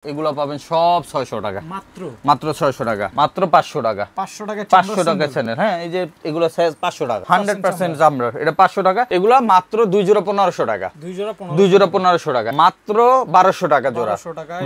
এগুলো পাবেন সব 600 টাকা মাত্র 600 টাকা মাত্র 500 টাকা 500 টাকা চ্যানেল। হ্যাঁ এই যে এগুলো সাইজ 500 টাকা 100% জামরার, এটা 500 টাকা। এগুলো মাত্র 2 জোড়া 1500 টাকা 2 জোড়া 1500 টাকা মাত্র 1200 টাকা জোড়া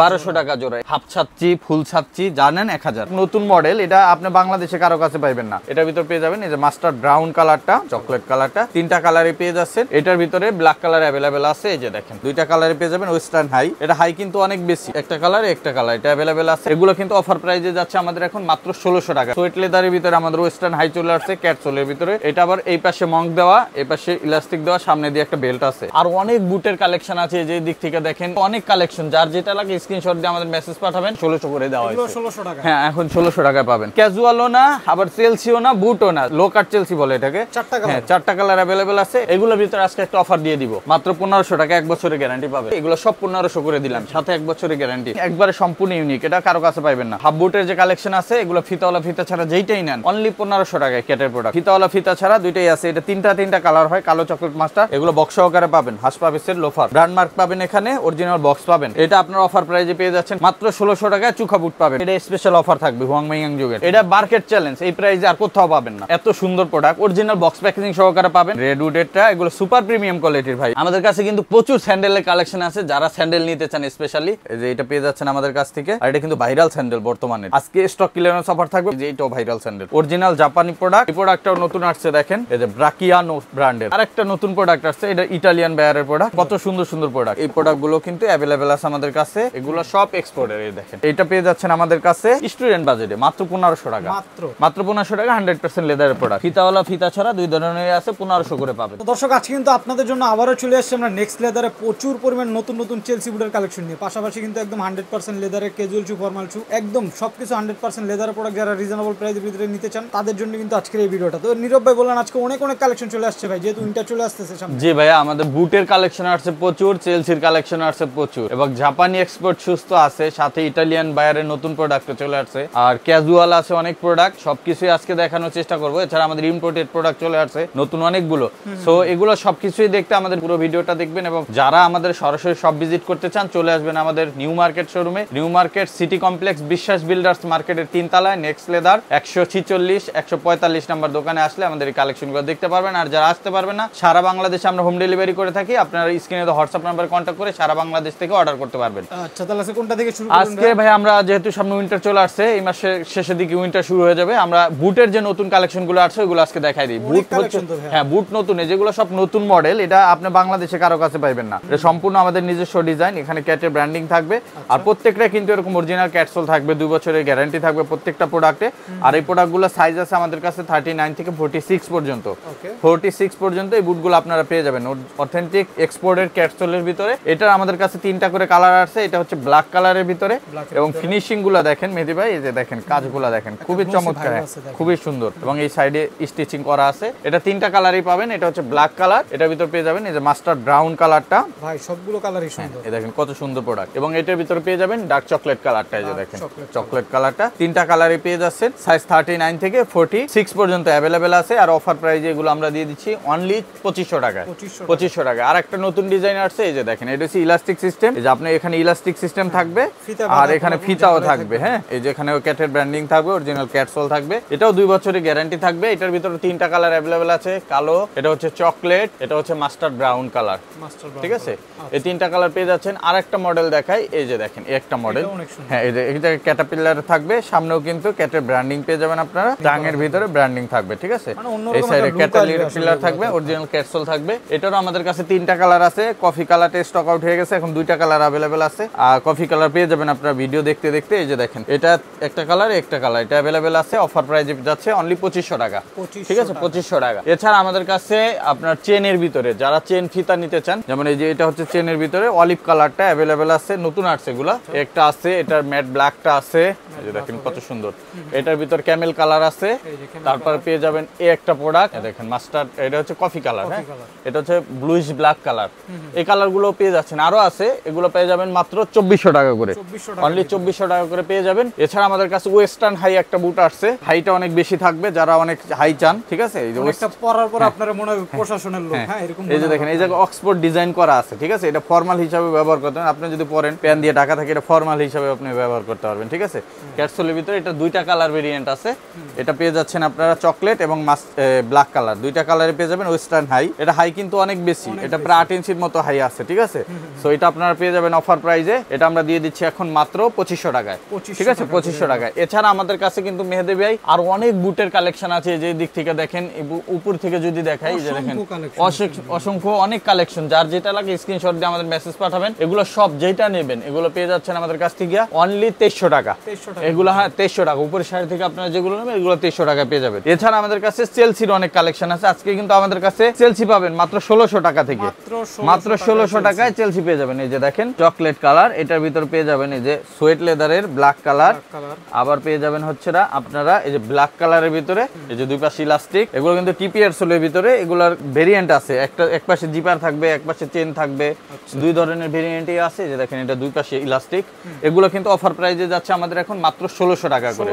1200 টাকা জোড়া। হাফ ছাচ্ছি ফুল ছাচ্ছি জানেন 1000 নতুন মডেল, এটা আপনি বাংলাদেশে কারো কাছে পাইবেন না। এটার ভিতর পেয়ে যাবেন এই যে মাস্টার ব্রাউন কালারটা, চকলেট কালারটা, তিনটা কালারে পেয়ে যাচ্ছেন। এটার ভিতরে ব্ল্যাক কালার अवेलेबल আছে, এই যে দেখেন দুইটা কালারে পেয়ে যাবেন। ওয়েস্টার্ন হাই, এটা হাই কিন্তু অনেক বেশি, একটা কালার একটা কালার এটা अवेलेबल আছে। এগুলো কিন্তু অফার প্রাইসে যাচ্ছে আমাদের এখন মাত্র 1600 টাকা। সোয়েট লেদারের ভিতরে আমাদের ওয়েস্টার্ন হাই চলে আসছে, ক্যাটসোলের ভিতরে। এটা আবার এই পাশে মঙ্ক দেওয়া, এই পাশে ইলাস্টিক দেওয়া, সামনে দিয়ে একটা বেল্ট আছে। আর অনেক বুটের কালেকশন আছে, যে দিক থেকে দেখেন অনেক কালেকশন। যার যেটা লাগে স্ক্রিনশট দিয়ে আমাদের মেসেজ পাঠাবেন, 1600 করে দেওয়া হয়েছে। 1600 টাকা, হ্যাঁ এখন 1600 টাকায় পাবেন। ক্যাজুয়ালও না আবার চেলসিও না বুটও না, লো কাট চেলসি বলে এটাকে। চারটা কালার अवेलेबल আছে। এগুলোর ভিতরে আজকে একটা অফার দিয়ে দিব, মাত্র 1500 টাকা, 1 বছরের গ্যারান্টি পাবে। এগুলো সব 1500 করে দিলাম, সাথে 1 বছরের গ্যারান্টি, একবারে সম্পূর্ণ ইউনিক, এটা কারো কাছে পাইবেন না। হাফ বুটের যে কালেকশন আছে, এগুলো ফিতাওয়ালা ফিতা ছাড়া যেইটাই নেন অনলি 1500 টাকায় ক্যাটের প্রোডাক্ট। ফিতাওয়ালা ফিতা ছাড়া দুইটাই আছে, এটা তিনটা কালার হয়, কালো চকলেট মাস্টার। এগুলো বক্স সহকারে পাবেন, হাস পাবেসের লোফার ব্র্যান্ড মার্ক পাবেন, এখানে অরিজিনাল বক্স পাবেন। এটা আপনার অফার প্রাইসে পেয়ে যাচ্ছেন মাত্র 1600 টাকায়। চুখা বুট পাবেন, এটা স্পেশাল অফার থাকবে হুয়াংমিয়াং যুগের, এটা মার্কেট চ্যালেঞ্জ, এই প্রাইসে আর কোথাও পাবেন না। এত সুন্দর প্রোডাক্ট অরিজিনাল বক্স প্যাকেজিং সহকারে পাবেন। রেডউডেরটা এগুলো সুপার প্রিমিয়াম কোয়ালিটির ভাই। আমাদের কাছে কিন্তু প্রচুর স্যান্ডেলের কালেকশন আছে, যারা স্যান্ডেল নিতে চান স্পেশালি এই যে এটা পেয়ে যাচ্ছেন আমাদের কাছ থেকে। আর এটা কিন্তু ভাইরাল স্যান্ডেল বর্তমানে, আজকে স্টক ক্লিয়ারেন্স অফার থাকবে। যে এটাও ভাইরাল স্যান্ডেল, অরিজিনাল জাপানি প্রোডাক্ট। এই প্রোডাক্টটাও নতুন আসছে, দেখেন এই যে ব্রাকিয়ানো ব্র্যান্ডের আরেকটা নতুন প্রোডাক্ট আসছে, এটা ইটালিয়ান বায়ারের প্রোডাক্ট। কত সুন্দর সুন্দর প্রোডাক্ট, এই প্রোডাক্টগুলো কিন্তু अवेलेबल আছে আমাদের কাছে। এগুলো সব এক্সপোর্টের। এই দেখেন এটা পেয়ে যাচ্ছেন আমাদের কাছে স্টুডেন্ট বাজেটে মাত্র 1500 টাকা, মাত্র 1500 টাকা। 100% লেদারের প্রোডাক্ট, ফিতাওয়ালা ফিতা ছাড়া দুই ধরনের আছে, 1500 করে পাবেন। তো দর্শক আজকে কিন্তু আপনাদের জন্য আবারও চলে আসছে আমরা নেক্সট লেদারে প্রচুর পরিমাণ নতুন নতুন চেলসি বুটের কালেকশন নিয়ে। পাশাপাশি কিন্তু একদম 100% লেদারের ক্যাজুয়াল শু, ফর্মাল শু, একদম সবকিছু 100% লেদারের প্রোডাক্ট। যারা রিজনেবল প্রাইসের ভিতরে নিতে চান তাদের জন্য কিন্তু আজকের এই ভিডিওটা। তো নীরব ভাই বললেন আজকে অনেক কালেকশন চলে আসছে ভাই, যেহেতু উইন্টার চলে আসতেছে সামনে। জি ভাইয়া, আমাদের বুটের কালেকশন আসছে প্রচুর, চেলসির কালেকশন আসছে প্রচুর, এবং জাপানি এক্সপোর্ট শুজ তো আছে, সাথে ইটালিয়ান বায়ারের নতুন প্রোডাক্ট চলে আসছে, আর ক্যাজুয়াল আছে অনেক প্রোডাক্ট। সবকিছুই আজকে দেখানোর চেষ্টা করবো। এছাড়া আমাদের ইম্পোর্টেড প্রোডাক্ট চলে আসছে নতুন অনেকগুলো। সো এগুলো সবকিছুই দেখতে আমাদের পুরো ভিডিওটা দেখবেন, এবং যারা আমাদের সরাসরি সব ভিজিট করতে চান চলে আসবেন আমাদের নিউ মার্কেট শোরুমে। নিউ মার্কেট সিটি কমপ্লেক্স বিশ্বাস বিল্ডার্স মার্কেটের 3 তলায় নেক্সট লেদার 146-145 নম্বর দোকানে আসলে আমাদের এই কালেকশনগুলো দেখতে পারবেন। আর যারা আসতে পারবেন না, সারা বাংলাদেশে আমরা হোম ডেলিভারি করে থাকি। আপনারা স্ক্রিনে হোয়াটসঅ্যাপ নাম্বার কন্ট্যাক্ট করে সারা বাংলাদেশ থেকে অর্ডার করতে পারবেন। আচ্ছা তাহলে কোনটা থেকে শুরু করব? আজকে ভাই আমরা যেহেতু সামনে উইন্টার চলে আসছে, এই মাসের শেষের দিকে উইন্টার শুরু হয়ে যাবে, আমরা বুটের যে নতুন কালেকশনগুলো আছে ওগুলো আজকে দেখাই দিই। বুট হচ্ছে, হ্যাঁ বুট নতুন, যেগুলো সব নতুন মডেল, এটা আপনি বাংলাদেশে কারো কাছে পাইবেন না। এটা সম্পূর্ণ আমাদের নিজস্ব ডিজাইন, এখানে ক্যাটের ব্র্যান্ডিং থাকবে। আর প্রত্যেকটা কিন্তু এরকম অরিজিনাল ক্যাটসোল থাকবে, 2 বছরের গ্যারান্টি থাকবে প্রত্যেকটা প্রোডাক্টে। আর এই প্রোডাক্টগুলো সাইজ আছে আমাদের কাছে 39 থেকে 46 পর্যন্ত। 46 পর্যন্ত এই বুটগুলো আপনারা পেয়ে যাবেন অথেন্টিক এক্সপোর্টের ক্যাটসোলের ভিতরে। এটা আমাদের কাছে 3টা করে কালার আছে, এটা হচ্ছে ব্ল্যাক কালারের ভিতরে, এবং ফিনিশিং গুলো দেখেন মেহেদী ভাই, এই যে দেখেন কাজগুলো দেখেন খুবই চমৎকার, খুবই সুন্দর, এবং এই সাইডে স্টিচিং করা আছে। এটা 3টা কালারই পাবেন। এটা হচ্ছে ব্ল্যাক কালার, এটার ভিতর পেয়ে যাবেন এই যে মাস্টার ব্রাউন কালারটা। ভাই সবগুলো কালারই সুন্দর, এই দেখেন কত সুন্দর প্রোডাক্ট। এবং এটার ভিতরে পেয়ে যাবেন ডার্ক চকলেট কালারটা, এই যে দেখেন চকলেট কালারটা। 3টা কালারই পেয়ে যাচ্ছেন, সাইজ 39 থেকে 46 পর্যন্ত अवेलेबल আছে। আর অফার প্রাইসে এগুলো আমরা দিয়ে দিচ্ছি অনলি 2500 টাকায়। 2500 টাকা। আর একটা নতুন ডিজাইন আসছে, এই যে দেখেন এটা হচ্ছে ইলাস্টিক সিস্টেম, এই যে আপনি এখানে ইলাস্টিক সিস্টেম থাকবে, আর এখানে ফিতাও থাকবে। হ্যাঁ এই যে এখানে ক্যাটের ব্র্যান্ডিং থাকবে, অরিজিনাল ক্যাটসোল থাকবে। এটাও 2 বছরের গ্যারান্টি থাকবে। এটার ভিতরে 3টা কালার अवेलेबल আছে, কালো, এটা হচ্ছে চকলেট, এটা হচ্ছে মাস্টার ব্রাউন কালার। ঠিক আছে, এই 3টা কালার পেয়ে যাচ্ছেন। আর একটা মডেল দেখাই, এই যে দেখেন এই একটা মডেল, হ্যাঁ এই যে এটা ক্যাটারপিলার থাকবে, সামনেও কিন্তু ক্যাটের ব্র্যান্ডিং পেয়ে যাবেন আপনারা, টাঙের ভিতরে ব্র্যান্ডিং থাকবে। ঠিক আছে, এই সাইডে ক্যাটারপিলার থাকবে, অরিজিনাল ক্যাটসোল থাকবে। এটারও আমাদের কাছে 3টা কালার আছে। কফি কালারটা স্টক আউট হয়ে গেছে, এখন 2টা কালার अवेलेबल আছে। আর কফি কালার পেয়ে যাবেন আপনারা ভিডিও দেখতে দেখতে। এই যে দেখেন এটা একটা কালার, একটা কালার, এটা अवेलेबल আছে। অফার প্রাইস যাচ্ছে অনলি 2500 টাকা। ঠিক আছে, 2500 টাকা। এছাড়া আমাদের কাছে আপনার চেনের ভিতরে যারা চেন ফিতা নিতে চান, যেমন এই যে এটা হচ্ছে চেনের ভিতরে অলিভ কালারটা अवेलेबल আছে, নতুন আসছে এগুলা। একটা আছে, এটার ম্যাট ব্ল্যাকটা আছে, এই যে দেখেন কত সুন্দর। এটার ভিতর ক্যামেল কালার আছে। তারপর পেয়ে যাবেন এই একটা প্রোডাক্ট, দেখেন মাস্টার্ড, এটা হচ্ছে কফি কালার। হ্যাঁ এটা হচ্ছে ব্লুইশ ব্ল্যাক কালার। এই কালারগুলো পেয়ে যাচ্ছেন, আরো আছে, এগুলো পেয়ে যাবেন মাত্র 2400 টাকা করে, অনলি 2400 টাকা করে পেয়ে যাবেন। এছাড়া আমাদের কাছে ওয়েস্টার্ন হাই একটা বুট আসছে, হাইটা অনেক বেশি থাকবে, যারা অনেক হাই চান। ঠিক আছে, এই যে একটা পরার পর আপনারা মনে হয় প্রশাসনের লোক। হ্যাঁ এরকম, এই যে দেখেন এই যে অক্সফোর্ড ডিজাইন করা আছে। ঠিক আছে, এটা ফর্মাল হিসাবে ব্যবহার করতে, আপনি যদি পরেন প্যান দিয়ে ঢাকা থাকে এটা ফর্মাল হিসেবে আপনি ব্যবহার করতে পারবেন, ঠিক আছে। ক্যাটসোলের ভিতরে এটা দুইটা কালার ভেরিয়েন্ট আছে, এটা পেয়ে যাচ্ছেন আপনারা চকলেট এবং ব্ল্যাক কালার, দুইটা কালারে পেয়ে যাবেন। ওয়েস্টার্ন হাই, এটা হাই কিন্তু অনেক বেশি, এটা প্রায় 8 ইঞ্চির মতো হাই আছে, ঠিক আছে। সো এটা আপনারা পেয়ে যাবেন অফার প্রাইজে, এটা আমরা দিয়ে দিচ্ছি এখন মাত্র 2500 টাকায়, ঠিক আছে, 2500 টাকায়। এছাড়া আমাদের কাছে কিন্তু মেহেদী ভাই আর অনেক বুটের কালেকশন আছে, যে দিক থেকে দেখেন উপর থেকে যদি দেখাই, যে দেখেন অসংখ্য অনেক কালেকশন, যার যেটা লাগে স্ক্রিনশট দিয়ে আমাদের মেসেজ পাঠাবেন। এগুলো সব যেটা নেবেন এগুলো পেয়ে যাচ্ছেন আমাদের কাছ থেকে অনলি 2300 টাকা। এগুলো হ্যাঁ 2300 টাকা, উপরের সাইড থেকে আপনারা যেগুলো নেবেন এগুলো 2300 টাকা পেয়ে যাবেন। এছাড়া আমাদের কাছে চেলসির অনেক কালেকশন আছে, আজকে কিন্তু আমাদের কাছে চেলসি পাবেন মাত্র 1600 টাকা থেকে, মাত্র 1600 টাকায় চেলসি পেয়ে যাবেন। এই যে দেখেন চকলেট কালার, এটার ভিতর পেয়ে যাবেন এই যে সোয়েট লেদারের ব্ল্যাক কালার, আবার পেয়ে যাবেন হচ্ছে না আপনারা এই যে ব্ল্যাক কালারের ভিতরে এই যে দুই পাশে ইলাস্টিক, এগুলো কিন্তু টিপিআর সোলের ভিতরে, এগুলোর ভেরিয়েন্ট আছে, এক পাশে জিপার থাকবে, এক পাশে চেন থাকবে, দুই ধরনের ভেরিয়েন্টই আছে। যে দেখেন এটা দুই পাশে ইলাস্টিক, এগুলো কিন্তু অফার প্রাইজে যাচ্ছে আমাদের এখন মাত্র 1600 টাকা করে।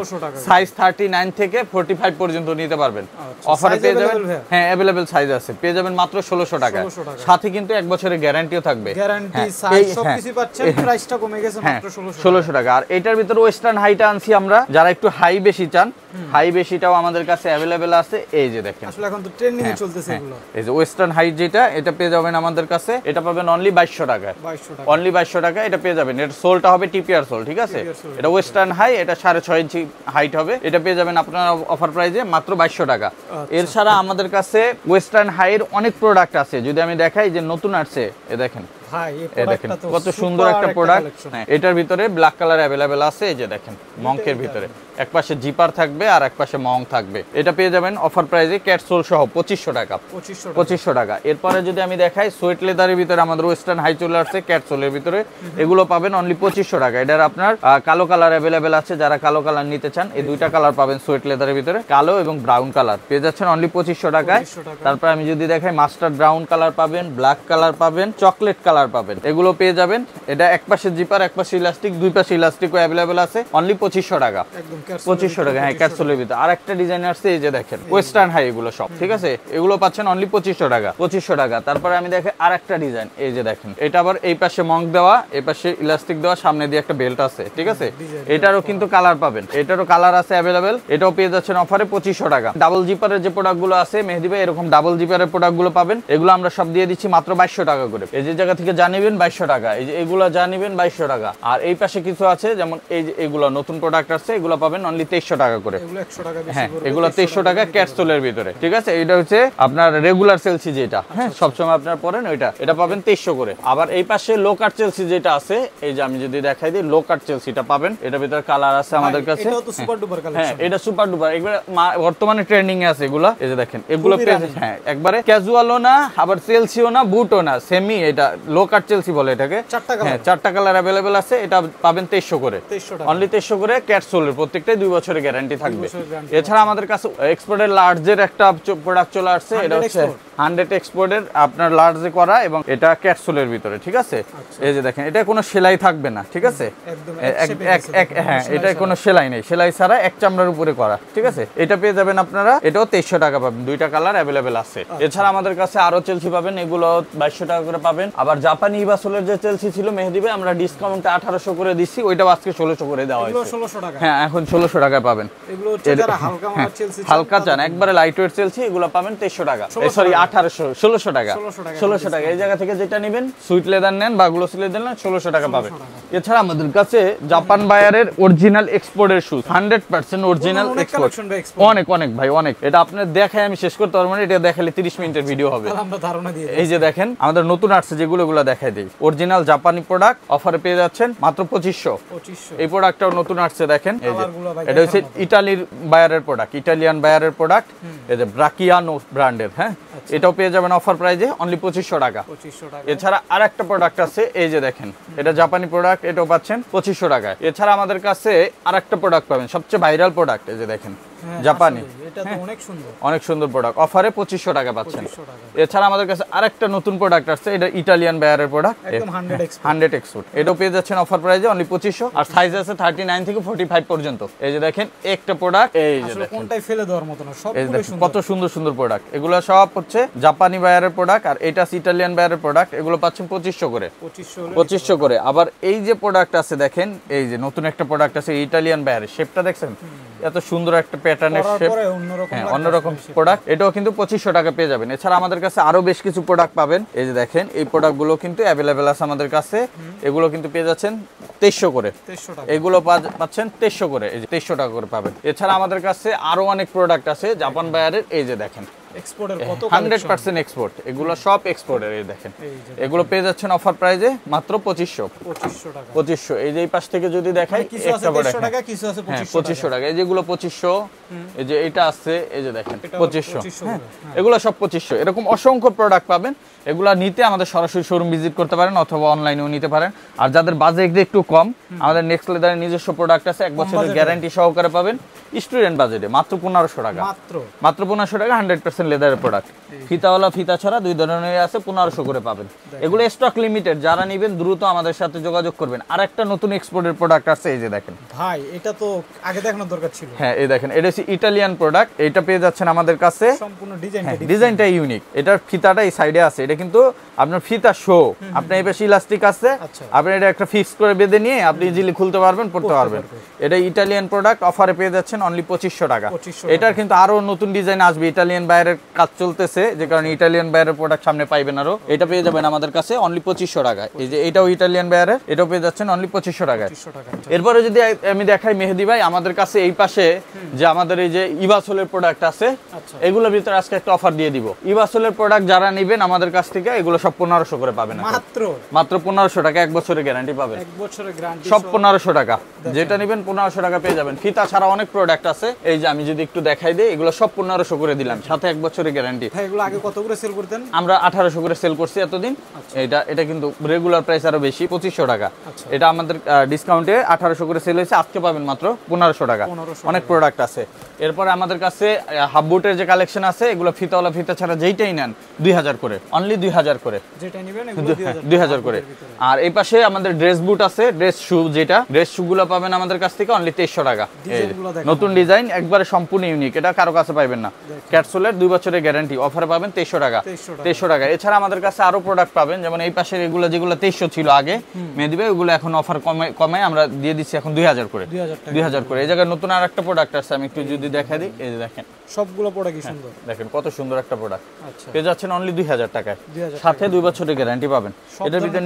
সাইজ 39 থেকে 45 পর্যন্ত নিতে পারবেন, অফারে পেয়ে যাবেন। হ্যাঁ अवेलेबल সাইজ আছে, পেয়ে যাবেন মাত্র 1600 টাকা, সাথে কিন্তু 1 বছরের গ্যারান্টিও থাকবে, গ্যারান্টি সাইজ সবকিছু পাচ্ছেন, প্রাইসটা কমে গেছে মাত্র 1600 টাকা। আর এটার ভিতরে ওয়েস্টার্ন হাইটা আনছি আমরা, যারা একটু হাই বেশি চান, হাই বেশিটাও আমাদের কাছে अवेलेबल আছে। এই যে দেখেন আসলে এখন তো ট্রেন্ডিং এ চলতেছে এগুলো, এই যে ওয়েস্টার্ন হাই যেটা, এটা পেয়ে যাবেন আমাদের কাছে, এটা পাবেন অনলি 2200 টাকায়, অনলি 2200 টাকা এটা পেয়ে যাবেন। এর সোলটা হবে টিপিআর সোল, ঠিক আছে। এটা ওয়েস্টার্ন হাই, এটা 6.5 ইঞ্চি হাইট হবে, এটা পেয়ে যাবেন আপনারা অফার প্রাইজে মাত্র 2200 টাকা। এর ছাড়া আমাদের কাছে ওয়েস্টার্ন হাইয়ের অনেক প্রোডাক্ট আছে, যদি আমি দেখাই যে নতুন আসছে, এ দেখেন কত সুন্দর একটা প্রোডাক্ট। এটার ভিতরে ব্ল্যাক কালার अवेलेबल আছে, এই যে দেখেন মঙ্কের ভিতরে একপাশে জিপার থাকবে আর একপাশে মং থাকবে, এটা পেয়ে যাবেন অফার প্রাইজে ক্যাটসোল সহ 2500 টাকা, 2500 টাকা। এরপরে যদি আমি দেখাই সোয়েট লেদারের ভিতরে আমাদের ওয়েস্টার্ন হাই চলে আসছে ক্যাটসোলের ভিতরে, এগুলো পাবেন অনলি 2500 টাকা। এটার আপনার কালো কালার अवेलेबल আছে, যারা কালো কালার নিতে চান এই দুইটা কালার পাবেন সোয়েট লেদারের ভিতরে, কালো এবং ব্রাউন কালার পেয়ে যাচ্ছেন অনলি 2500 টাকায়। তারপর আমি যদি দেখাই মাস্টার্ড ব্রাউন কালার পাবেন, ব্ল্যাক কালার পাবেন, চকলেট কালার পাবেন, এগুলো পেয়ে যাবেন। এটা এক পাশে জিপার এক পাশে ইলাস্টিক, দুই পাশে ইলাস্টিকও अवेलेबल আছে, অনলি 2500 টাকা, 2500 টাকা। হ্যাঁ ক্যাটসোলের ভিতরে আরেকটা ডিজাইন আসছে, এই যে দেখেন ওয়েস্টার্ন হাই, এগুলো সব ঠিক আছে, এগুলো পাচ্ছেন অনলি 2500 টাকা, 2500 টাকা। তারপরে আমি দেখে আরেকটা ডিজাইন, এই যে দেখেন এটা আবার এই পাশে মঙ্ক দেওয়া, এই পাশে ইলাস্টিক দেওয়া, সামনে দিয়ে একটা বেল্ট আছে, ঠিক আছে। এটারও কিন্তু কালার পাবেন, এটারও কালার আছে अवेलेबल, এটাও পেয়ে যাচ্ছেন অফারে 2500 টাকা। ডাবল জিপারের যে প্রোডাক্টগুলো আছে মেহেদী ভাই, এরকম ডাবল জিপারের প্রোডাক্টগুলো পাবেন, এগুলো আমরা সব দিয়ে দিচ্ছি মাত্র 2200 টাকা করে। এই যে জায়গা থেকে জানিবেন 2200 টাকা, এই যে এগুলো জানিবেন 2200 টাকা। আর এই পাশে কিছু আছে যেমন এই যে এগুলো নতুন প্রোডাক্ট আছে, এগুলো পাবেন অনলি 2300 টাকা করে। হ্যাঁ এগুলো 2300 টাকা ক্যাটসোলের ভিতরে, ঠিক আছে। এটা হচ্ছে আপনার রেগুলার চেলসি যেটা, হ্যাঁ সবসময় আপনার পরেন ওইটা, এটা পাবেন 2300 করে। আবার এই পাশে লো কাট চেলসি যেটা আছে, এই যে আমি যদি দেখাই দিই লো কাট চেলসিটা পাবেন, এটার ভিতরে কালার আছে আমাদের কাছে, হ্যাঁ এটা সুপার ডুপার, এগুলো বর্তমানে ট্রেন্ডিং এ আছে এগুলা। এই যে দেখেন এগুলো হ্যাঁ একবারে ক্যাজুয়ালও না আবার চেলসিও না বুটও না, সেমি, এটা লো কাট চেলসি বলে এটাকে। হ্যাঁ 4টা কালার अवेलेबल আছে, এটা পাবেন 2300 করে, অনলি 2300 করে। ক্যাটসোলের প্রত্যেকটাই 2 বছরের গ্যারান্টি থাকবে। এছাড়া আমাদের কাছে এক্সপোর্টের লার্জের একটা প্রোডাক্ট চলে আসছে, এটা হচ্ছে 100 এক্সপোর্টের আপনার লার্জে করা, এবং এটা ক্যাটসোলের ভিতরে, ঠিক আছে। এই যে দেখেন এটা কোনো সেলাই থাকবে না, ঠিক আছে, হ্যাঁ এটা কোনো সেলাই নেই, সেলাই ছাড়া এক চামড়ার উপরে করা, ঠিক আছে। এটা পেয়ে যাবেন আপনারা, এটাও 2300 টাকা পাবেন, দুইটা কালার अवेलेबल আছে। এছাড়া আমাদের কাছে আরো চেলসি পাবেন, এগুলো 2200 টাকা করে পাবেন। আবার জাপানি ইভাসোলের যে চেলসি ছিল মেহেদী ভাই, আমরা ডিসকাউন্টে 1800 করে দিচ্ছি, ওইটাও আজকে 1600 করে দেওয়া হয়েছে, 1600 টাকা। হ্যাঁ এখন 1600 টাকায় পাবেন। এগুলো হচ্ছে যারা হালকা মানের চেলসি হালকা চান, একবারে লাইট ওয়েট চেলসি, এগুলো পাবেন 2300 টাকা, সরি 1600 টাকা, 1600 টাকা। এই জায়গা থেকে যেটা নেবেন সুইট লেদার নেন বা গ্লোসি লেদার নেন 1600 টাকা পাবেন। এছাড়া আমাদের কাছে জাপান বায়ারের অরিজিনাল এক্সপোর্টের শুজ, 100% অরিজিনাল এক্সপোর্ট, অনেক অনেক ভাই অনেক। এটা আপনার দেখায় আমি শেষ করতে পারবো না, এটা দেখালে 30 মিনিটের ভিডিও হবে। এই যে দেখেন আমাদের নতুন আসছে যেগুলো, এগুলো দেখাই দিই, অরিজিনাল জাপানি প্রোডাক্ট অফারে পেয়ে যাচ্ছেন মাত্র 2500। এই প্রোডাক্টটাও নতুন আসছে, দেখেন এই যে এটা হচ্ছে ইতালির বায়ারের প্রোডাক্ট, ইটালিয়ান বায়ারের প্রোডাক্ট, এই যে ব্রাকিয়ানো ব্র্যান্ডের, হ্যাঁ এটাও পেয়ে যাবেন অফার প্রাইজে অনলি 2500 টাকা। এছাড়া আরেকটা প্রোডাক্ট আছে, এই যে দেখেন এটা জাপানি প্রোডাক্ট, এটাও পাচ্ছেন 2500 টাকায়। এছাড়া আমাদের কাছে আরেকটা প্রোডাক্ট পাবেন, সবচেয়ে ভাইরাল প্রোডাক্ট, এই যে দেখেন জাপানি, এটা তো অনেক সুন্দর, অনেক সুন্দর প্রোডাক্ট, অফারে 2500 টাকা পাচ্ছেন। 2500 টাকা। এছাড়া আমাদের কাছে আরেকটা নতুন প্রোডাক্ট আসছে, এটা ইটালিয়ান বায়ারের প্রোডাক্ট, একদম 100 এক্সপোর্ট। 100 এক্সপোর্ট। এটাও পেয়ে যাচ্ছেন অফার প্রাইসে অনলি 2500, আর সাইজ আছে 39 থেকে 45 পর্যন্ত। এই যে দেখেন একটা প্রোডাক্ট, এই যে আসলে দেখেন কোনটাই ফেলে দেওয়ার মতো না, এই সবগুলো দেখেন সুন্দর। কত সুন্দর সুন্দর প্রোডাক্ট। এগুলো সব হচ্ছে জাপানি বায়ারের প্রোডাক্ট, আর এটা ইটালিয়ান বায়ারের প্রোডাক্ট। এগুলো পাচ্ছেন 2500 করে, 2500 করে। আবার এই যে প্রোডাক্ট আছে দেখেন, এই যে নতুন একটা প্রোডাক্ট আছে ইটালিয়ান বায়ারের, শেপটা দেখছেন এত সুন্দর একটা প্যাটার্নের শেপ, পরে অন্যরকম হ্যাঁ অন্যরকম প্রোডাক্ট। এটাও কিন্তু 2500 টাকা পেয়ে যাবেন। এছাড়া আমাদের কাছে আরো বেশ কিছু প্রোডাক্ট পাবেন। এই যে দেখেন এই প্রোডাক্টগুলো কিন্তু অ্যাভেলেবেল আছে আমাদের কাছে। এগুলো কিন্তু পেয়ে যাচ্ছেন 2300 করে, 2300 টাকা। এগুলো পাচ্ছেন 2300 করে, এই যে 2300 টাকা করে পাবেন। এছাড়া আমাদের কাছে আরো অনেক প্রোডাক্ট আছে জাপান বায়ারের, এই যে দেখেন এক্সপোর্টের কত 100% এক্সপোর্ট, এগুলো সব এক্সপোর্টের। এই দেখেন এগুলো পেয়ে যাচ্ছেন অফার প্রাইসে মাত্র 2500 টাকা। 2500। এই যে এই পাশ থেকে যদি দেখাই কিছু আছে একটা প্রোডাক্ট 150 টাকা, কিছু আছে 2500 টাকা। এই যেগুলো 2500, এই যে এটা আছে, এই যে দেখেন এটা 2500, হ্যাঁ করে, এগুলো সব 2500। এরকম অসংখ্য প্রোডাক্ট পাবেন। এগুলা নিতে আমাদের সরাসরি শোরুম ভিজিট করতে পারেন অথবা অনলাইনেও নিতে পারেন। আর যাদের বাজেট একটু কম, আমাদের নেক্সট লেদারের নিজস্ব প্রোডাক্ট আছে, 1 বছরের গ্যারান্টি সহকারে পাবেন স্টুডেন্ট বাজেটে মাত্র 1500 টাকা, মাত্র 1500 টাকা 100% লেদারের প্রোডাক্ট। ফিতাওয়ালা ফিতা ছাড়া দুই ধরনের আছে, 1500 করে পাবেন। এগুলো স্টক লিমিটেড, যারা নেবেন দ্রুত আমাদের সাথে যোগাযোগ করবেন। আর একটা নতুন এক্সপোর্টের প্রোডাক্ট আছে, এই যে দেখেন ভাই, এটা তো আগে দেখানোর দরকার ছিল। হ্যাঁ এই দেখেন এটা হচ্ছে ইটালিয়ান প্রোডাক্ট, এটা পেয়ে যাচ্ছেন আমাদের কাছে। সম্পূর্ণ ডিজাইনটা ডিজাইনটা ইউনিক। এটার ফিতাটা এই সাইডে আছে, এটা কিন্তু আপনার ফিতা শো, আপনার এই পাশে ইলাস্টিক আছে, আপনি এটা একটা ফিক্স করে বেঁধে নিয়ে আপনি ইজিলি খুলতে পারবেন, পড়তে পারবেন। এটা ইটালিয়ান প্রোডাক্ট, অফারে পেয়ে যাচ্ছেন অনলি 2500 টাকা। এটার কিন্তু আরো নতুন ডিজাইন আসবে, ইটালিয়ান বাইরের কাজ চলতেছে, যে কারণে ইটালিয়ান বাইরের প্রোডাক্ট সামনে পাইবেন আরো। এটা পেয়ে যাবেন আমাদের কাছে অনলি 2500 টাকা। এই যে এটাও ইটালিয়ান বাইরের, এটাও পেয়ে যাচ্ছেন অনলি 2500 টাকায়। এরপরে যদি আমি দেখাই মেহেদি ভাই, আমাদের কাছে এই পাশে যে আমাদের এই যে ইভাসোলের প্রোডাক্ট আছে, এগুলোর ভিতরে আজকে একটা অফার দিয়ে দিব। ইভাসোলের প্রোডাক্ট যারা নেবেন আমাদের কাছ থেকে, এগুলো সব 1500 করে পাবেন, মাত্র 1500 টাকা, 1 বছরের গ্যারান্টি পাবেন, 1 বছরের গ্যারান্টি সব 1500 টাকা। যেটা নেবেন 1500 টাকা পেয়ে যাবেন। ফিতা ছাড়া অনেক প্রোডাক্ট আছে, এই যে আমি যদি একটু দেখাই দিই, এগুলো সব 1500 করে দিলাম, সাথে 1 বছরের গ্যারান্টি। ভাই এগুলো আগে কত করে সেল করতেন? আমরা 1800 করে সেল করছি এতদিন। এটা কিন্তু রেগুলার প্রাইস আরো বেশি, 2500 টাকা। এটা আমাদের ডিসকাউন্টে 1800 করে সেল হয়েছে, আজকে পাবেন মাত্র 1500 টাকা। অনেক প্রোডাক্ট আছে। এরপরে আমাদের কাছে হাফ বুটের যে কালেকশন আছে, এগুলো ফিতাওয়ালা ফিতা ছাড়া যেইটাই নেন 2000 করে, অনলি 2000 করে, যেটা নেবেন এগুলো 2000 করে। আর এই পাশে আমাদের ড্রেস বুট আছে, ড্রেস শু, যেটা ড্রেস শু গুলো পাবেন আমাদের কাছ থেকে অনলি 2300 টাকা। নতুন ডিজাইন, একবারে সম্পূর্ণ ইউনিক, এটা কারো কাছে পাইবেন না। ক্যাটসোলের 2 বছরের গ্যারান্টি, অফারে পাবেন 2300 টাকা, 2300 টাকা। এছাড়া আমাদের কাছে আরো প্রোডাক্ট পাবেন, যেমন এই পাশের এগুলো যেগুলো 2300 ছিল আগে মেহেদি ভাই, ওগুলো এখন অফার কমে আমরা দিয়ে দিচ্ছি এখন 2000 করে, 2000 করে। এই জায়গায় নতুন আর একটা প্রোডাক্ট আছে, আমি একটু যদি দেখা দিই, এই যে দেখেন সবগুলো প্রোডাক্ট কি সুন্দর, দেখেন কত সুন্দর একটা প্রোডাক্ট। পেয়ে যাচ্ছেন অনলি 2000 টাকায়, সাথে 2 বছরের গ্যারান্টি পাবেন। এটার ভিতরে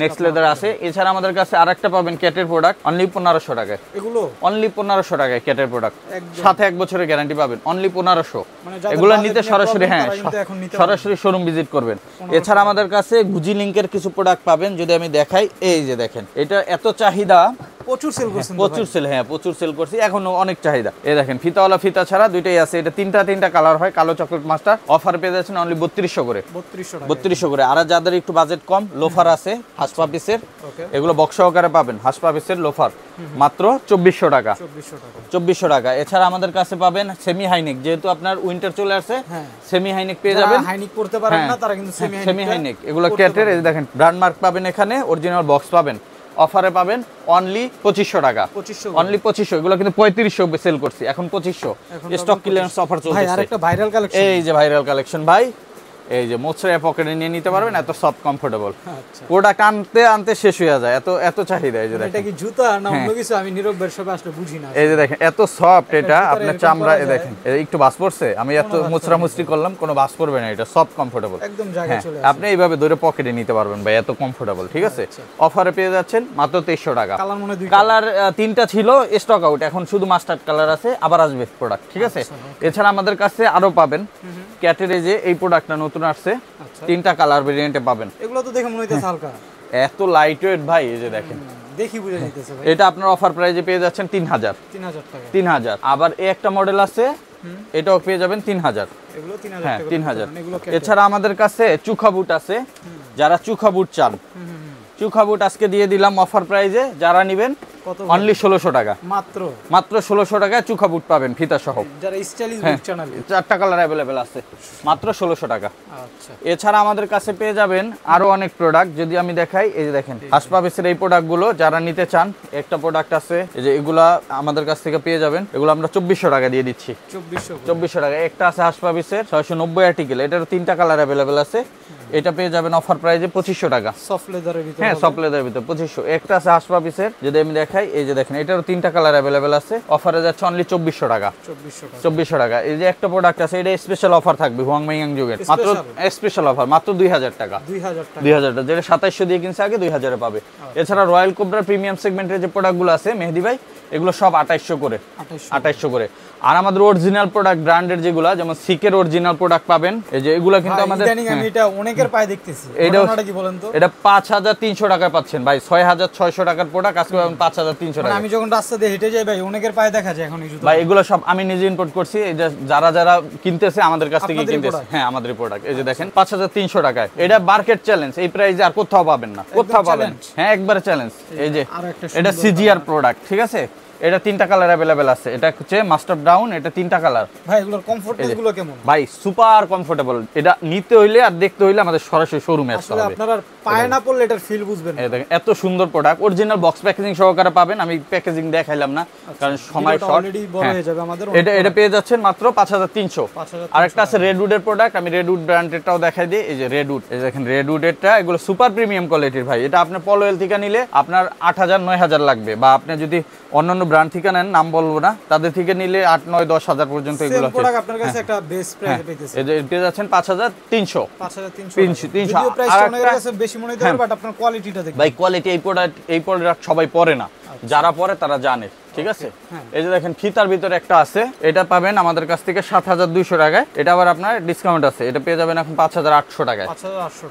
নেক্সট লেদার আছে। এছাড়া আমাদের কাছে আরেকটা পাবেন ক্যাটের প্রোডাক্ট, অনলি 1500 টাকায়। এগুলো অনলি 1500 টাকায় ক্যাটের প্রোডাক্ট, সাথে 1 বছরের গ্যারান্টি পাবেন, অনলি 1500। এগুলো নিতে সরাসরি সরাসরি শোরুম ভিজিট করবেন। এছাড়া আমাদের কাছে গুজি লিংকের কিছু প্রোডাক্ট পাবেন, যদি আমি দেখাই, এই যে দেখেন এটা এত চাহিদা, প্রচুর সেল করছেন, প্রচুর সেল, হ্যাঁ প্রচুর সেল করছি, এখনো অনেক চাহিদা। এই দেখেন ফিতাওয়ালা ফিতা ছাড়া দুইটাই আছে, এটা তিনটা কালার হয়, কালো চকলেট মাস্টার। অফার পেয়ে যাচ্ছেন অনলি 3200 করে, 3200 করে। আর যাদের একটু বাজেট কম, লোফার আছে হাসপা পিসের, এগুলো বক্স সহকারে পাবেন, হাসপা পিসের লোফার মাত্র 2400 টাকা, 2400 টাকা। এছাড়া আমাদের কাছে পাবেন সেমি হাইনেক, যেহেতু আপনার উইন্টার চলে আসছে, সেমি হাইনেক পেয়ে যাবেন। হাইনেক পড়তে পারেন না তারা কিন্তু সেমি হাইনেক, এগুলো ক্যাটের, এই দেখেন ব্র্যান্ড মার্ক পাবেন, এখানে অরিজিনাল বক্স পাবেন। অফারে পাবেন অনলি 2500 টাকা, অনলি 2500। এগুলো কিন্তু 3500 সেল করছি, এখন 2500 স্টক ক্লিয়ারেন্স অফার চলছে। ভাই আরেকটা ভাইরাল কালেকশন, এই যে ভাইরাল কালেকশন ভাই, এই যে মোছড়ে পকেটে নিয়ে নিতে পারবেন, এত সফট কমফোর্টেবল। প্রোডাক্ট আনতে শেষ হয়ে যায়, এত চাহিদা। এই যে দেখেন, এটা কি জুতা না অন্য কিছু, আমি নীরব ব্যবসা আসলে বুঝি না। এই যে দেখেন এত সফট, এটা আপনার চামড়া, এই দেখেন একটু বাস পড়ছে, আমি এত মুচড়ামুচড়ি করলাম, কোনো বাস পড়বে না, এটা সফট কমফোর্টেবল, একদম জায়গায় চলে আসে। আপনি এইভাবে ধরে পকেটে নিতে পারবেন ভাই, এত কমফোর্টেবল, ঠিক আছে। অফারে পেয়ে যাচ্ছেন মাত্র 2300 টাকা। কালার 3টা ছিল, স্টক আউট, এখন শুধু মাস্টার্ড কালার আছে, আবার আসবে প্রোডাক্ট, ঠিক আছে। এছাড়া আমাদের কাছে আরো পাবেন ক্যাটের, যে এই প্রোডাক্টটা নতুন আসছে, 3টা কালার ভেরিয়েন্টে পাবেন। এগুলো তো দেখে মনে হইতেছে হালকা, এত লাইট ওয়েট ভাই, এই যে দেখেন, দেখি বুঝে যাইতেছে ভাই। এটা আপনার অফার প্রাইসে পেয়ে যাচ্ছেন 3000 টাকা, 3000। আবার এই একটা মডেল আছে, এটাও পেয়ে যাবেন 3000, এগুলো 3000 হ্যাঁ টাকা, 3000। এছাড়া আমাদের কাছে চুখা বুট আছে, যারা চুখা বুট চান, চুখা বুট আজকে দিয়ে দিলাম অফার প্রাইসে, যারা নেবেন অনলি 1600 টাকা, মাত্র মাত্র 1600 টাকায় চুখা বুট পাবেন ফিতা সহ। যারা স্টাইলিশ বুট চ্যানেলে 4টা কালার अवेलेबल আছে, মাত্র 1600 টাকা। আচ্ছা, এছাড়া আমাদের কাছে পেয়ে যাবেন আরো অনেক প্রোডাক্ট, যদি আমি দেখাই এই যে দেখেন হাসপাবিসের এই প্রোডাক্টগুলো যারা নিতে চান, একটা প্রোডাক্ট আছে এই যে এগুলা আমাদের কাছ থেকে পেয়ে যাবেন, এগুলো আমরা 2400 টাকা দিয়ে দিচ্ছি। 2400 টাকা একটা আছে হাসপাবিসের 690 আর্টিকেল, এটারও 3টা কালার अवेलेबल আছে, এটা পেয়ে যাবেন অফার প্রাইসে 2500 টাকা, সফট লেদারের ভিতরে। হ্যাঁ সফট লেদারের ভিতরে 2500। একটা আছে হাসপাবিসের, যদি আমি দেখাই এই যে দেখেন এটারও 3টা কালার अवेलेबल আছে, অফারে যাচ্ছে অনলি 2400 টাকা। 2400 টাকা। এই যে একটা প্রোডাক্ট আছে, এটা স্পেশাল অফার থাকবে হুয়াংমিয়াং যুগের, মাত্র স্পেশাল অফার মাত্র 2000 টাকা। 2000 টাকা, যেটা 2700 দিয়ে কিনছে আগে 2000 এ পাবে। এছাড়া রয়্যাল কোবরা প্রিমিয়াম সেগমেন্টের যে প্রোডাক্টগুলো আছে মেহেদি ভাই, এগুলো সব 2800 করে, 2800 করে। আর আমাদের অরিজিনাল প্রোডাক্ট ব্র্যান্ডের যেগুলো, যেমন সিকের অরিজিনাল প্রোডাক্ট পাবেন, এই যে এগুলো কিন্তু আমাদের আমি এটা অনেকের পায়ে দেখতেছি। এটা কি বলেন তো, এটা 5300 টাকায় পাচ্ছেন ভাই, 6600 টাকার প্রোডাক্ট আজকে পাবেন 5300 টাকা। আমি যখন রাস্তা দিয়ে হেঁটে যাই ভাই, অনেকের পায়ে দেখা যায় এখন এই জুতো ভাই। এগুলো সব আমি নিজে ইম্পোর্ট করছি, এই যে যারা যারা কিনতেছে আমাদের কাছ থেকে কিনতেছে, হ্যাঁ আমাদের প্রোডাক্ট। এই যে দেখেন 5300 টাকায়, এটা মার্কেট চ্যালেঞ্জ, এই প্রাইসে আর কোথাও পাবেন না, কোথাও পাবেন, হ্যাঁ একবারে চ্যালেঞ্জ। এই যে এটা সিজিআর প্রোডাক্ট, ঠিক আছে, এটা 3টা কালার अवेलेबल আছে, এটা হচ্ছে মাস্টার ব্রাউন, এটা 3টা কালার। ভাই এগুলোর কমফোর্টনেস গুলো কেমন? ভাই সুপার কমফোর্টেবল, এটা নিতে হইলে আর দেখতে হইলে আমাদের সরাসরি শোরুমে আসতে হবে, আপনারা পায়ে না পড়লে এটার ফিল বুঝবেন না। এই দেখেন এত সুন্দর প্রোডাক্ট, অরিজিনাল বক্স প্যাকেজিং সহকারে পাবেন, আমি প্যাকেজিং দেখাইলাম না কারণ সময় শর্ট, অলরেডি বড় হয়ে যাবে আমাদের। এটা পেয়ে যাচ্ছেন মাত্র 5300। আরেকটা আছে রেডউডের প্রোডাক্ট, আমি রেডউড ব্র্যান্ডেরটাও দেখাই দিই। এই যে রেডউড, এই দেখেন রেডউডেরটা, এগুলো সুপার প্রিমিয়াম কোয়ালিটির ভাই। এটা আপনার পলোয়েল থেকে নিলে আপনার 8000 9000 লাগবে, বা আপনি যদি অন্যান্য ব্র্যান্ড থেকে নেন, নাম বলবো না, তাদের থেকে নিলে 8 9 10,000 পর্যন্ত এগুলো আছে। প্রোডাক্ট আপনার কাছে একটা বেস্ট প্রাইসে পেতেছেন। এই যে পেয়ে যাচ্ছেন 5300, 5300 প্রাইসটা অনেক কাছে বেশি মনে হতে পারে, বাট আপনার কোয়ালিটিটা দেখুন ভাই। কোয়ালিটি এই প্রোডাক্ট সবাই পরে না, যারা পরে তারা জানে, ঠিক আছে। এই যে দেখেন ফিতার ভিতরে একটা আছে, এটা পাবেন আমাদের কাছ থেকে 7200 টাকায়, এটা আবার আপনার ডিসকাউন্ট আছে, এটা পেয়ে যাবেন এখন 5800 টাকায়,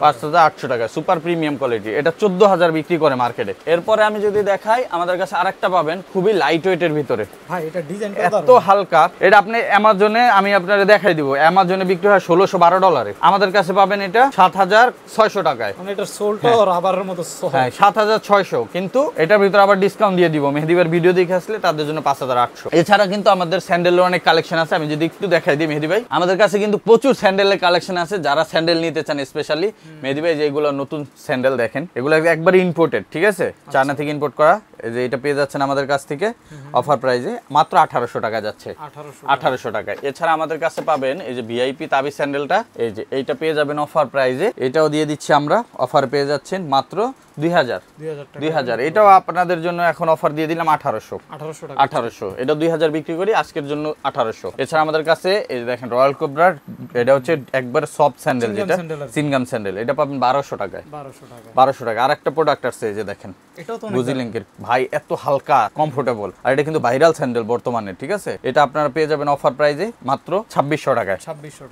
5800 টাকায়, সুপার প্রিমিয়াম কোয়ালিটি। এটা 14000 বিক্রি করে মার্কেটে। এরপরে আমি যদি দেখাই, আমাদের কাছে আরেকটা পাবেন খুবই লাইট ওয়েটের ভিতরে, ভাই এটা ডিজাইনটা এত হালকা, এটা আপনি অ্যামাজনে, আমি আপনাকে দেখাই দিব, অ্যামাজনে বিক্রি হয় $1612, আমাদের কাছে পাবেন এটা 7600 টাকায়। মানে এটা সোলটা রাবারের মতো সফট, হ্যাঁ 7600, কিন্তু এটার ভিতরে আবার ডিসকাউন্ট দিয়ে দিব, মেহেদিবার ভিডিও দেখে আসলে তাদের জন্য 5800। এছাড়া কিন্তু আমাদের স্যান্ডেলের অনেক কালেকশন আছে, আমি যদি একটু দেখাই দিই মেহেদি ভাই, আমাদের কাছে কিন্তু প্রচুর স্যান্ডেলের কালেকশন আছে। যারা স্যান্ডেল নিতে চান স্পেশালি, মেহেদি ভাই যেগুলো নতুন স্যান্ডেল দেখেন, এগুলো একবার ইম্পোর্টেড, ঠিক আছে, চায়না থেকে ইম্পোর্ট করা। এই যে এটা পেয়ে যাচ্ছেন আমাদের কাছ থেকে অফার প্রাইসে মাত্র 1800 টাকা যাচ্ছে, 1800 টাকায়। এছাড়া আমাদের কাছে পাবেন এই যে ভিআইপি তাবিজ স্যান্ডেলটা, এই যে এইটা পেয়ে যাবেন অফার প্রাইসে, এটাও দিয়ে দিচ্ছি আমরা, অফার পেয়ে যাচ্ছেন মাত্র 2000। এটাও আপনাদের জন্য এখন অফার দিয়ে দিলাম 1800, এটা 2000 বিক্রি করি, আজকের জন্য 1800। এছাড়া আমাদের কাছে এই যে দেখেন রয়্যাল কোবরার, এটা হচ্ছে একবার সফট স্যান্ডেল, যেটা সিনগাম স্যান্ডেল, এটা পাবেন 1200 টাকায়, 1200 টাকা। আর একটা প্রোডাক্ট আছে এই যে দেখেন গুজি লিংকের, ভাই এত হালকা কমফোর্টেবল, আর এটা কিন্তু ভাইরাল স্যান্ডেল বর্তমানে, ঠিক আছে। এটা আপনারা পেয়ে যাবেন অফার প্রাইসে মাত্র 2600 টাকায়,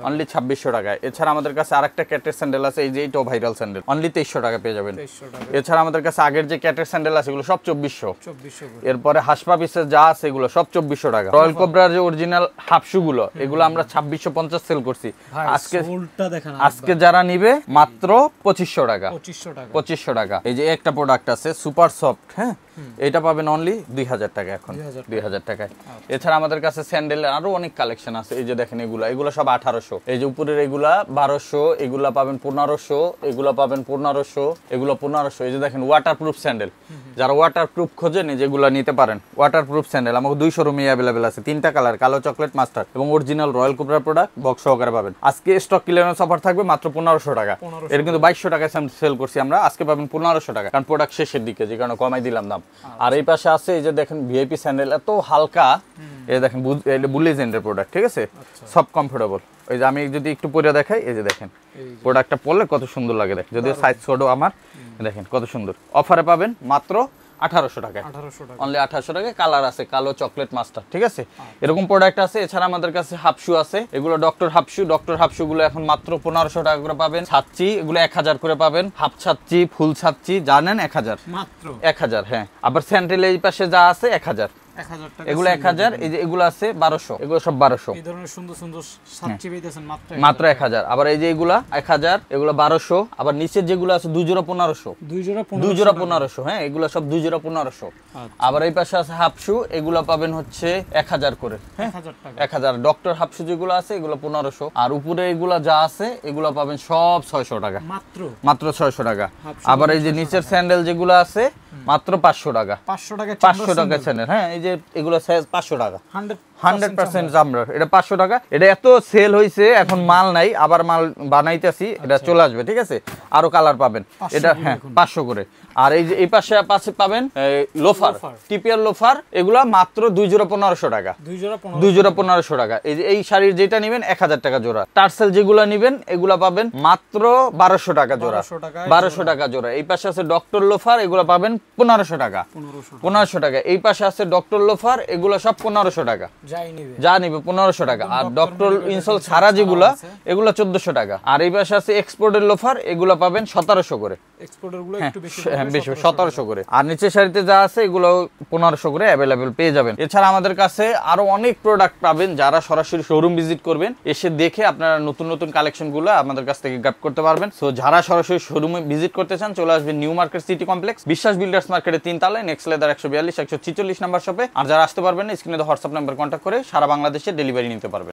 অনলি 2600 টাকায়। এছাড়া আমাদের কাছে আরেকটা ক্যাটের স্যান্ডেল আছে, এই যে এটাও ভাইরাল স্যান্ডেল, অনলি 2300 টাকা পেয়ে যাবেন। এছাড়া আমাদের কাছে আগের যে ক্যাটের স্যান্ডেল আছে এগুলো সব 2400। এরপরে হাসপাবিসের যা আছে এগুলো সব 2400 টাকা। রয়্যাল কোবরার যে অরিজিনাল হাফ শু গুলো, এগুলো আমরা 2650 সেল করছি, আজকে যারা নিবে মাত্র 2500 টাকা, 2500 টাকা। এই যে একটা প্রোডাক্ট আছে সুপার সফট, হ্যাঁ, এটা পাবেন অনলি 2000 টাকা, এখন 2000 টাকায়। এছাড়া আমাদের কাছে স্যান্ডেলের আরো অনেক কালেকশন আছে, এই যে দেখেন এগুলো সব 1800, এই যে উপরের এগুলা 1200, এগুলা পাবেন 1500, এগুলা পাবেন 1500, এগুলো 1500। এই যে দেখেন ওয়াটারপ্রুফ স্যান্ডেল, যারা ওয়াটারপ্রুফ খোঁজেন যেগুলো নিতে পারেন, ওয়াটারপ্রুফ স্যান্ডেল আমাকে 2 শোরুমে अवेलेबल আছে, 3টা কালার, কালো, চকলেট, মাস্টার্ড এবং original royal cobra product box সহকারে পাবেন। আজকে স্টক ক্লিয়ারেন্স অফার থাকবে মাত্র 1500 টাকা, এর কিন্তু 2200 টাকায় সেল করছি আমরা, আজকে পাবেন 1500 টাকা, কারণ প্রোডাক্ট শেষের দিকে, যে কারণে কমাই দিলাম দাম। আর এই পাশে আছে এই যে দেখেন ভিআইপি স্যান্ডেল, এত হালকা, এই দেখেন বুলিজেন্ডের প্রোডাক্ট, ঠিক আছে, সব কমফোর্টেবল। ওই যে আমি যদি একটু পরে দেখাই, এই যে দেখেন প্রোডাক্টটা পরলে কত সুন্দর লাগে, দেখ যদিও সাইজ ছোট আমার, দেখেন কত সুন্দর। অফারে পাবেন মাত্র 1800 টাকায়, অনলি 1800 টাকায়। কালার আছে কালো, চকলেট, মাস্টার, ঠিক আছে, এরকম প্রোডাক্ট আছে। এছাড়া আমাদের কাছে হাফশু আছে, এগুলো ডক্টর হাফশু গুলো এখন মাত্র 1500 টাকা করে পাবেন। ছাচ্চি এগুলো 1000 করে পাবেন, হাফ ছাচ্চি, ফুল ছাচ্চি জানেন 1000 মাত্র 1000, হ্যাঁ। আবার স্যান্ডেল এই পাশে যা আছে 1000 1000 টাকা এগুলো 1000, এই যে এগুলো আছে 1200, এগুলো সব 1200। এই ধরনের সুন্দর সুন্দর সাচ্চি পেইতেছেন মাত্র 1000। আবার এই যে এগুলা 1000, এগুলো 1200। আবার নিচের যেগুলো আছে 2 জোড়া 1500, 2 জোড়া 1500। হ্যাঁ, এগুলো সব 2 জোড়া 1500। আবার এই পাশে আছে হাফ শু, এগুলো পাবেন হচ্ছে 1000 করে। হ্যাঁ, 1000 টাকা। 1000 ডক্টর হাফ শু যেগুলো আছে এগুলো 1500। আর উপরে এগুলা যা আছে এগুলো পাবেন সব 600 টাকা, মাত্র 600 টাকা। আবার এই যে নিচের স্যান্ডেল যেগুলো আছে মাত্র 500 টাকা, 500 টাকা স্যান্ডেল। হ্যাঁ, এই যে এগুলো সাইজ 500 টাকা, 100% জামরা। এটা 500 টাকা। এটা এত সেল হইছে, এখন মাল নাই, আবার মাল বানাইতেছি, এটা চলে আসবে। ঠিক আছে, আরো কালার পাবেন। এটা হ্যাঁ 500 করে। আর এই যে এই পাশে পাবেন লোফার, টিপিআর লোফার, এগুলা মাত্র 2 জোড়া 1500 টাকা, 2 জোড়া 1500 টাকা। এই যে এই শাড়ির যেটা নেবেন 1000 টাকা জোড়া। টার্সেল যেগুলা নেবেন এগুলা পাবেন মাত্র 1200 টাকা জোড়া, 1200 টাকা জোড়া। এই পাশে আছে ডক্টর লোফার, এগুলা পাবেন 1500 টাকা, 1500 টাকা। এই পাশে আছে ডক্টর লোফার, এগুলা সব 1500 টাকা, যা নিবে 1500 টাকা। আর ডক্টর ইনসোল ছাড়া যেগুলা এগুলা 1400 টাকা। আর এই পাশে আছে এক্সপোর্টের লোফার, এগুলা পাবেন 1700 করে, এক্সপোর্টার গুলো একটু বেশি, হ্যাঁ বেশি 1700 করে। আর নিচের শাড়িতে যা আছে এগুলো 1500 করে अवेलेबल পেয়ে যাবেন। এছাড়া আমাদের কাছে আরো অনেক প্রোডাক্ট পাবেন, যারা সরাসরি শোরুম ভিজিট করবেন, এসে দেখে আপনারা নতুন নতুন কালেকশনগুলো আমাদের কাছ থেকে গ্র্যাব করতে পারবেন। সো যারা সরাসরি শোরুমে ভিজিট করতে চান চলে আসবেন নিউ মার্কেট সিটি কমপ্লেক্স, বিশ্বাস বিল্ডার্স মার্কেটের 3 তলায়, নেক্সট লেদার 142 146 নাম্বার শপে। আর যারা আসতে পারবেন না, স্ক্রিনে হোয়াটসঅ্যাপ নাম্বার কন্ট্যাক্ট করে সারা বাংলাদেশে ডেলিভারি নিতে পারবেন।